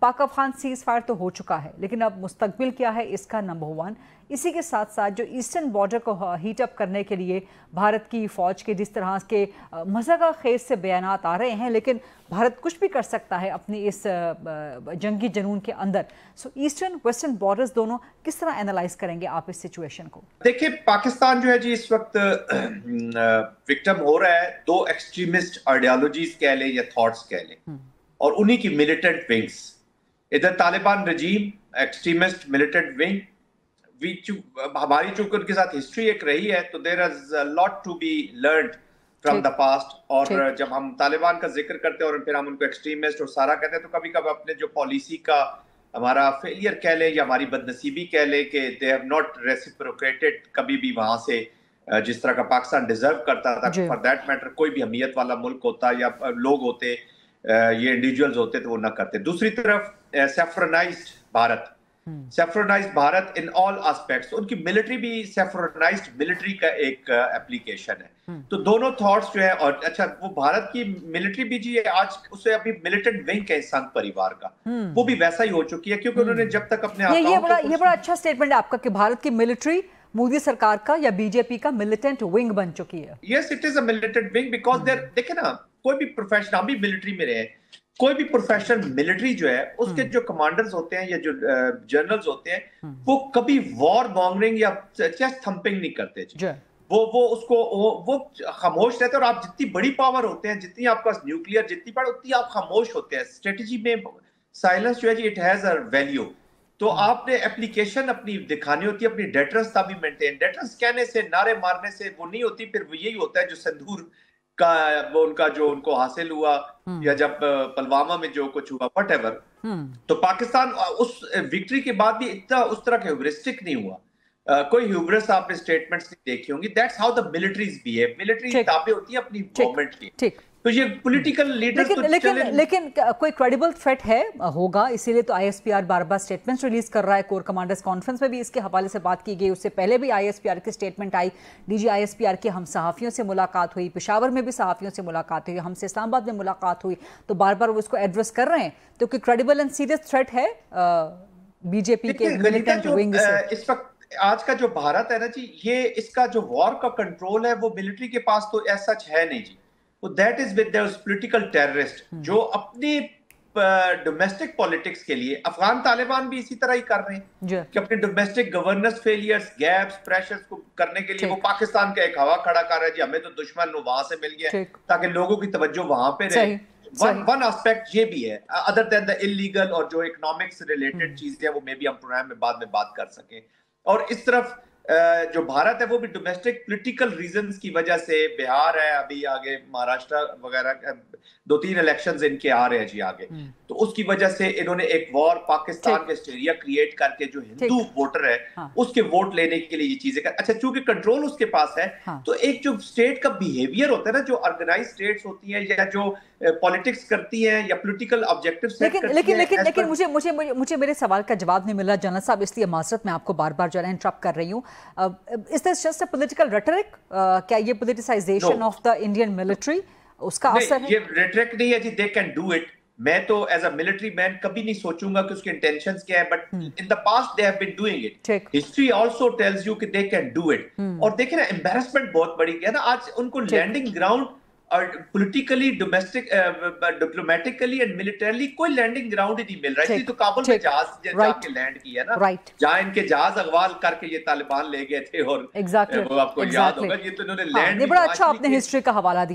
पाक Afghan cease fire तो हो चुका है, लेकिन अब मुस्तकबिल क्या है इसका नंबर वन। इसी के साथ साथ जो ईस्टर्न बॉर्डर को हीट अप करने के लिए भारत की फौज के जिस तरह के मज़ाक़ खेज़ से बयानात आ रहे हैं, लेकिन भारत कुछ भी कर सकता है अपनी इस जंगी जुनून के अंदर। सो ईस्टर्न वेस्टर्न बॉर्डर्स दोनों किस तरह एनालाइज करेंगे आप इस सिचुएशन को? देखिए, पाकिस्तान जो है जी इस वक्त विक्टिम हो रहा है दो एक्सट्रीमिस्ट आइडियोलॉजीज कह लें या थॉट्स कह लें, और उन्हीं की मिलिटेंट विंग्स। इधर Taliban regime extremist militant wing, हमारी चूंकि उनके साथ हिस्ट्री एक रही है, तो there is a lot to be learned from the past. और जब हम तालिबान का जिक्र करते हैं और फिर हम उनको एक्सट्रीमिस्ट और सारा कहते हैं, तो कभी कभी अपने जो पॉलिसी का हमारा फेलियर कह लें या हमारी बदनसीबी कह लें कि दे हैव नॉट रेसिप्रोकेटेड कभी भी वहां से जिस तरह का पाकिस्तान डिजर्व करता था। फॉर दैट मैटर कोई भी अहमियत वाला मुल्क होता या लोग होते, ये इंडिविजुअल्स होते, तो वो ना करते। दूसरी तरफ saffronised Bharat, saffronised Bharat in all aspects, उनकी मिलिट्री भी सेफ्रोनाइज्ड मिलिट्री का एक एप्लीकेशन है। तो दोनों थॉट्स जो है, और अच्छा वो भारत की मिलिट्री भी जी आज उसे अभी मिलिटेंट विंग के संघ परिवार का वो भी वैसा ही हो चुकी है, क्योंकि उन्होंने जब तक अपने ये बड़ा अच्छा स्टेटमेंट है आपका कि भारत की मिलिट्री मोदी सरकार का या बीजेपी का मिलिटेंट विंग बन चुकी है। Yes, it is a militant wing because there, देखे ना, कोई भी प्रोफेशन, हम भी मिलिट्री में रहे, कोई भी प्रोफेशनल मिलिट्री जो है उसके जो कमांडर्स होते हैं या जो जनरल्स होते हैं, वो कभी वॉर मॉन्गरिंग या चेस्ट थंपिंग नहीं करते जी। वो उसको वो खामोश रहते हैं। और आप जितनी बड़ी पावर होते हैं, जितनी आपके पास न्यूक्लियर जितनी बड़ी, उतनी आप खामोश होते हैं। स्ट्रेटजी में साइलेंस जो है जी, इट हैज अ वैल्यू। तो आपने एप्लीकेशन अपनी दिखानी होती है, अपनी डेटरेंस तभी मेंटेन। डेटरेंस कहने से, नारे मारने से वो नहीं होती, फिर वो यही होता है जो सिंदूर का वो उनका जो उनको हासिल हुआ, या जब पुलवामा में जो कुछ हुआ, व्हाटएवर। तो पाकिस्तान उस विक्ट्री के बाद भी इतना उस तरह के ह्यूबरिस्टिक नहीं हुआ। कोई ह्यूबरिस आपने स्टेटमेंट्स नहीं देखी होंगी। That's how the militaries behave. Military ताबे होती है अपनी गवर्नमेंट की। तो ये पॉलिटिकल लीडर्स लेकिन कोई क्रेडिबल थ्रेट है होगा, इसीलिए तो आईएसपीआर बार-बार स्टेटमेंट्स रिलीज कर रहा है। कोर कमांडर्स कॉन्फ्रेंस में भी इसके हवाले से बात की गई, उससे पहले भी आईएसपीआर की स्टेटमेंट आई। डीजी आईएसपीआर के हम सहाफियों से मुलाकात हुई, पेशावर में भी सहाफियों से मुलाकात हुई, हमसे इस्लामाबाद में मुलाकात हुई, तो बार बार वो इसको एड्रेस कर रहे हैं। तो कोई क्रेडिबल एंड सीरियस थ्रेट है बीजेपी के मिलिटेंट विंग से? इस वक्त आज का जो भारत है ना जी, ये इसका जो वॉर का कंट्रोल है वो मिलिट्री के पास तो ऐसा सच है नहीं जी। वो that is with those political terrorist जो अपनी डोमेस्टिक पॉलिटिक्स के लिए, अफगान तालिबान भी इसी तरह ही कर रहे हैं कि अपने domestic governance failures, gaps, pressures को करने के लिए वो पाकिस्तान का एक हवा खड़ा कर रहा है जी, हमें तो दुश्मन वहां से मिल गया, ताकि लोगों की तवज्जो वहां पे रहे। वन एस्पेक्ट ये भी है, अदर देन द इलीगल और जो इकोनॉमिक्स रिलेटेड चीजें हैं, वो मे भी हम प्रोग्राम में बाद में बात कर सकें। और इस तरफ जो भारत है वो भी डोमेस्टिक पॉलिटिकल रीजंस की वजह से, बिहार है, अभी आगे महाराष्ट्र वगैरह 2-3 इलेक्शंस इनके आ रहे हैं जी आगे, तो उसकी वजह से इन्होंने एक वॉर पाकिस्तान के स्टेरिया क्रिएट करके जो हिंदू वोटर है उसके वोट लेने के लिए ये चीजें कर। अच्छा, चूंकि कंट्रोल उसके पास है, तो एक जो स्टेट का बिहेवियर होता है ना, जो ऑर्गेनाइज स्टेट्स होती है या जो पॉलिटिक्स करती है या पॉलिटिकल ऑब्जेक्टिव्स सेट करती है। लेकिन मुझे मेरे सवाल का जवाब नहीं मिला जनरल साहब, इसलिए माजरत मैं आपको बार बार जो है इंटरप्ट कर रही हूँ। Is this just a political rhetoric? क्या ये politicisation of the Indian military उसका असर है? ये रेटरिक नहीं है जी, दे कैन डू इट। मैं तो एज अ मिलिट्री मैन कभी नहीं सोचूंगा कि उसके इंटेंशंस क्या है, but in the past they have been doing it. History also tells you कि दे कैन डू इट। और देखें ना, एम्बैरेसमेंट बहुत बड़ी है ना आज उनको लैंडिंग ग्राउंड और politically, domestic, diplomatically and militarily कोई लैंडिंग ग्राउंड ही नहीं मिल रहा है। इसलिए तो काबुल में जहाज जाके लैंड किया ना, जहां इनके जहाज अगवाल करके ये तालिबान ले गए थे, और वो आपको याद होगा, ये तो इन्होंने लैंड। बड़ा अच्छा आपने हिस्ट्री का हवाला दिया।